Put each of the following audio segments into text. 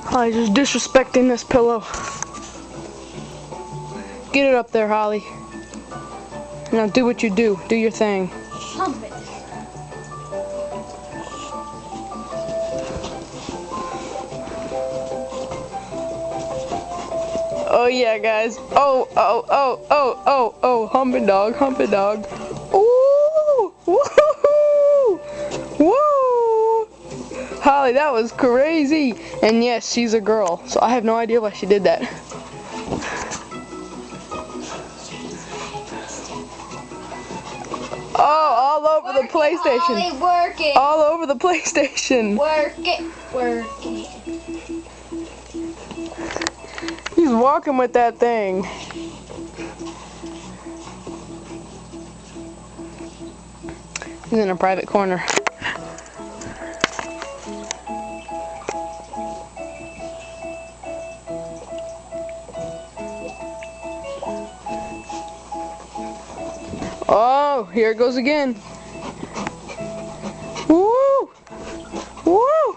Holly just disrespecting this pillow. Get it up there, Holly. Now do what you do. Do your thing. Hump it. Oh yeah, guys. Oh, hump it dog, hump it dog. Ooh, woohoo, woo. Holly, that was crazy. And yes, she's a girl, so I have no idea why she did that. Oh, all over the PlayStation. Holly, work it. All over the PlayStation. Work it, work it. He's walking with that thing. He's in a private corner. Oh, here it goes again. Woo! Woo!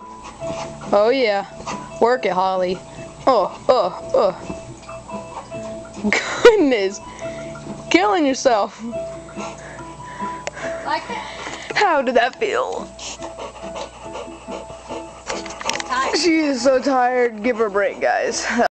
Oh yeah. Work it, Holly. Oh. Goodness. Killing yourself. Like that? How did that feel? Tired. She is so tired. Give her a break, guys.